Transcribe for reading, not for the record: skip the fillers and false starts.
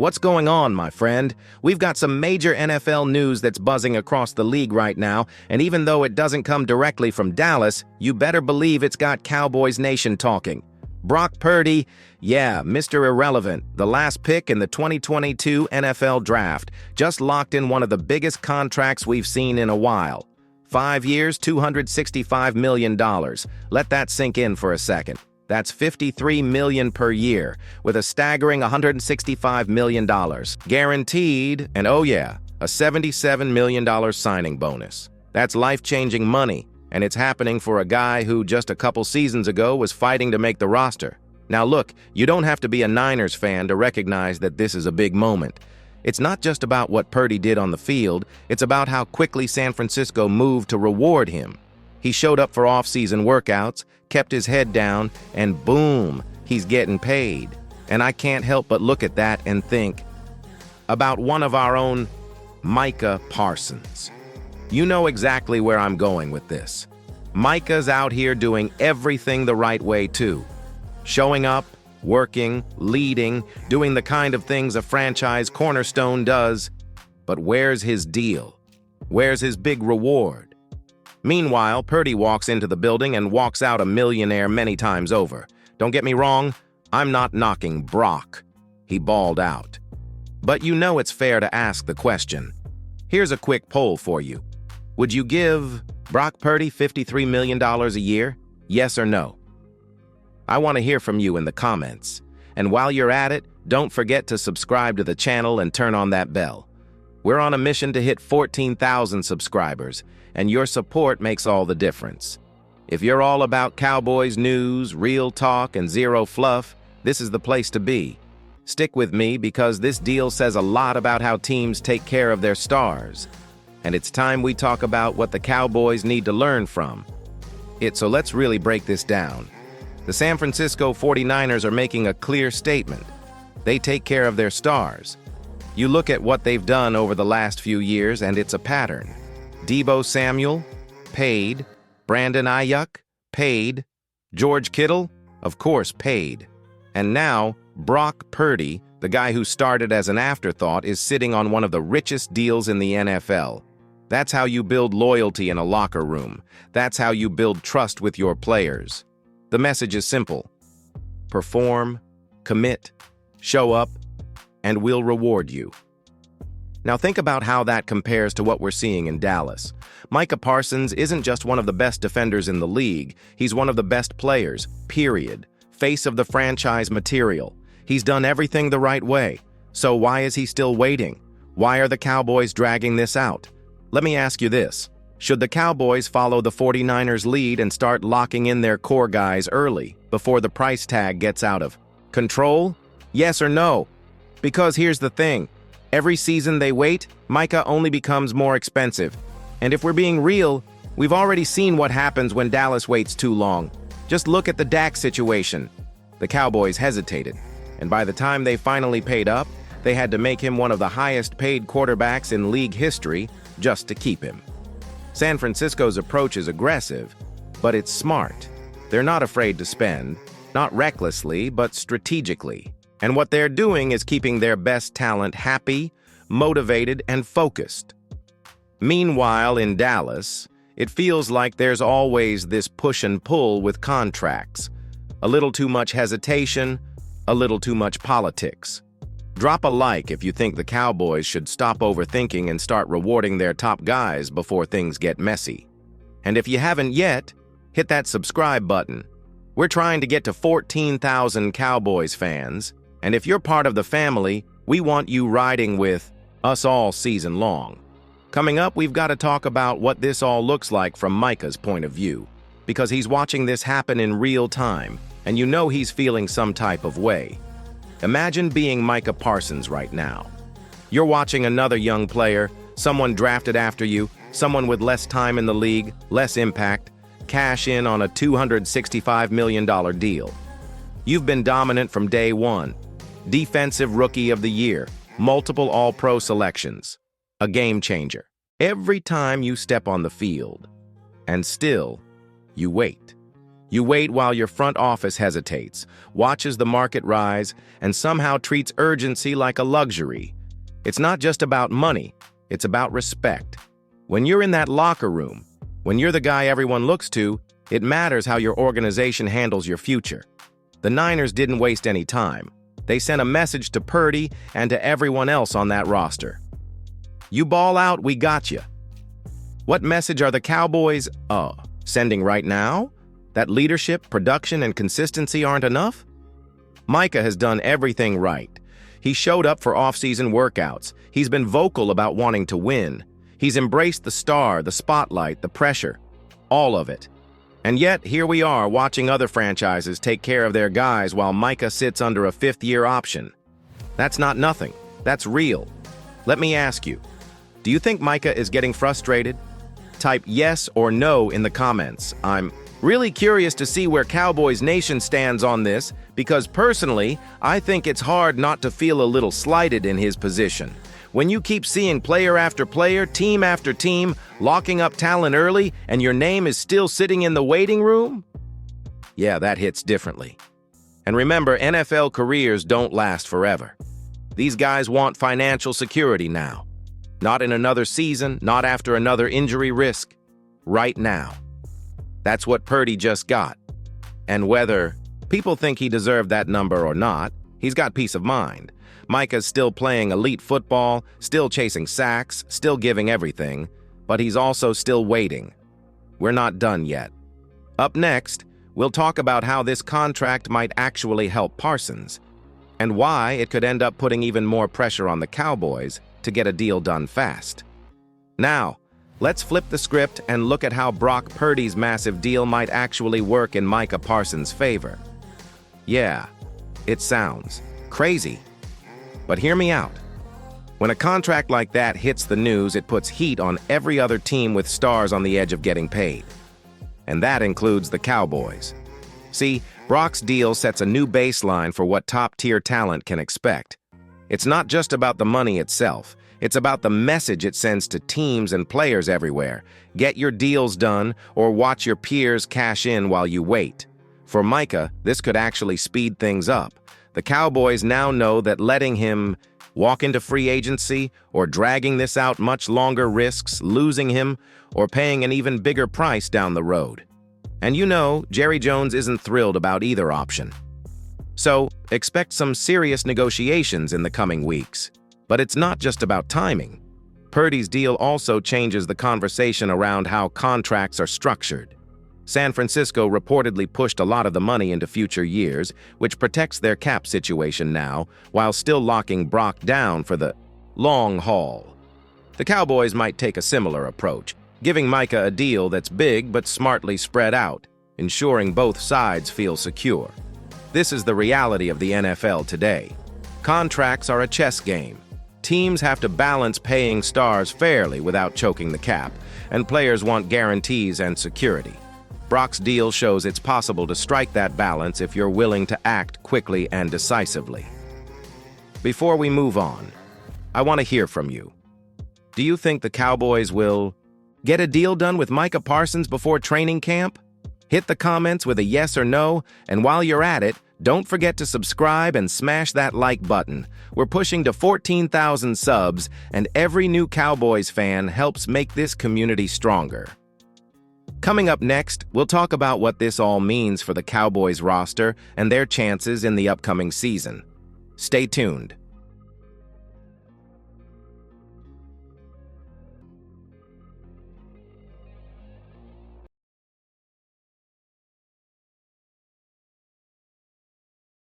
What's going on, my friend? We've got some major NFL news that's buzzing across the league right now, and even though it doesn't come directly from Dallas, you better believe it's got Cowboys Nation talking. Brock Purdy, yeah, Mr. Irrelevant, the last pick in the 2022 NFL Draft, just locked in one of the biggest contracts we've seen in a while. 5 years, $265 million. Let that sink in for a second. That's $53 million per year, with a staggering $165 million guaranteed, and oh yeah, a $77 million signing bonus. That's life-changing money, and it's happening for a guy who just a couple seasons ago was fighting to make the roster. Now look, you don't have to be a Niners fan to recognize that this is a big moment. It's not just about what Purdy did on the field, it's about how quickly San Francisco moved to reward him. He showed up for off-season workouts, kept his head down, and boom, he's getting paid. And I can't help but look at that and think about one of our own, Micah Parsons. You know exactly where I'm going with this. Micah's out here doing everything the right way too. Showing up, working, leading, doing the kind of things a franchise cornerstone does. But where's his deal? Where's his big reward? Meanwhile, Purdy walks into the building and walks out a millionaire many times over. Don't get me wrong, I'm not knocking Brock. He balled out. But you know it's fair to ask the question. Here's a quick poll for you. Would you give Brock Purdy $53 million a year? Yes or no? I want to hear from you in the comments. And while you're at it, don't forget to subscribe to the channel and turn on that bell. We're on a mission to hit 14,000 subscribers, and your support makes all the difference. If you're all about Cowboys news, real talk, and zero fluff, this is the place to be. Stick with me because this deal says a lot about how teams take care of their stars. And it's time we talk about what the Cowboys need to learn from it. So let's really break this down. The San Francisco 49ers are making a clear statement. They take care of their stars. You look at what they've done over the last few years, and it's a pattern. Deebo Samuel, paid. Brandon Ayuk, paid. George Kittle, of course, paid. And now, Brock Purdy, the guy who started as an afterthought, is sitting on one of the richest deals in the NFL. That's how you build loyalty in a locker room. That's how you build trust with your players. The message is simple. Perform, commit, show up, and we'll reward you. Now think about how that compares to what we're seeing in Dallas. Micah Parsons isn't just one of the best defenders in the league, he's one of the best players, period. Face of the franchise material. He's done everything the right way. So why is he still waiting? Why are the Cowboys dragging this out? Let me ask you this. Should the Cowboys follow the 49ers' lead and start locking in their core guys early, before the price tag gets out of control? Yes or no? Because here's the thing. Every season they wait, Micah only becomes more expensive. And if we're being real, we've already seen what happens when Dallas waits too long. Just look at the Dak situation. The Cowboys hesitated, and by the time they finally paid up, they had to make him one of the highest-paid quarterbacks in league history just to keep him. San Francisco's approach is aggressive, but it's smart. They're not afraid to spend, not recklessly, but strategically. And what they're doing is keeping their best talent happy, motivated, and focused. Meanwhile, in Dallas, it feels like there's always this push and pull with contracts. A little too much hesitation, a little too much politics. Drop a like if you think the Cowboys should stop overthinking and start rewarding their top guys before things get messy. And if you haven't yet, hit that subscribe button. We're trying to get to 14,000 Cowboys fans. And if you're part of the family, we want you riding with us all season long. Coming up, we've got to talk about what this all looks like from Micah's point of view, because he's watching this happen in real time, and you know he's feeling some type of way. Imagine being Micah Parsons right now. You're watching another young player, someone drafted after you, someone with less time in the league, less impact, cash in on a $265 million deal. You've been dominant from day one. Defensive Rookie of the Year, multiple All-Pro selections, a game changer. Every time you step on the field, and still, you wait. You wait while your front office hesitates, watches the market rise, and somehow treats urgency like a luxury. It's not just about money, it's about respect. When you're in that locker room, when you're the guy everyone looks to, it matters how your organization handles your future. The Niners didn't waste any time. They sent a message to Purdy and to everyone else on that roster. You ball out, we got you. What message are the Cowboys, sending right now? That leadership, production, and consistency aren't enough? Micah has done everything right. He showed up for off-season workouts. He's been vocal about wanting to win. He's embraced the star, the spotlight, the pressure, all of it. And yet, here we are watching other franchises take care of their guys while Micah sits under a fifth-year option. That's not nothing. That's real. Let me ask you, do you think Micah is getting frustrated? Type yes or no in the comments. I'm really curious to see where Cowboys Nation stands on this, because personally, I think it's hard not to feel a little slighted in his position. When you keep seeing player after player, team after team, locking up talent early, and your name is still sitting in the waiting room? Yeah, that hits differently. And remember, NFL careers don't last forever. These guys want financial security now. Not in another season, not after another injury risk. Right now. That's what Purdy just got. And whether people think he deserved that number or not, he's got peace of mind. Micah's still playing elite football, still chasing sacks, still giving everything, but he's also still waiting. We're not done yet. Up next, we'll talk about how this contract might actually help Parsons, and why it could end up putting even more pressure on the Cowboys to get a deal done fast. Now, let's flip the script and look at how Brock Purdy's massive deal might actually work in Micah Parsons' favor. Yeah, it sounds crazy. But hear me out. When a contract like that hits the news, it puts heat on every other team with stars on the edge of getting paid. And that includes the Cowboys. See, Brock's deal sets a new baseline for what top-tier talent can expect. It's not just about the money itself. It's about the message it sends to teams and players everywhere. Get your deals done, or watch your peers cash in while you wait. For Micah, this could actually speed things up. The Cowboys now know that letting him walk into free agency or dragging this out much longer risks losing him or paying an even bigger price down the road. And you know, Jerry Jones isn't thrilled about either option. So, expect some serious negotiations in the coming weeks. But it's not just about timing. Purdy's deal also changes the conversation around how contracts are structured. San Francisco reportedly pushed a lot of the money into future years, which protects their cap situation now, while still locking Brock down for the long haul. The Cowboys might take a similar approach, giving Micah a deal that's big but smartly spread out, ensuring both sides feel secure. This is the reality of the NFL today. Contracts are a chess game. Teams have to balance paying stars fairly without choking the cap, and players want guarantees and security. Brock's deal shows it's possible to strike that balance if you're willing to act quickly and decisively. Before we move on, I want to hear from you. Do you think the Cowboys will get a deal done with Micah Parsons before training camp? Hit the comments with a yes or no, and while you're at it, don't forget to subscribe and smash that like button. We're pushing to 14,000 subs, and every new Cowboys fan helps make this community stronger. Coming up next, we'll talk about what this all means for the Cowboys roster and their chances in the upcoming season. Stay tuned.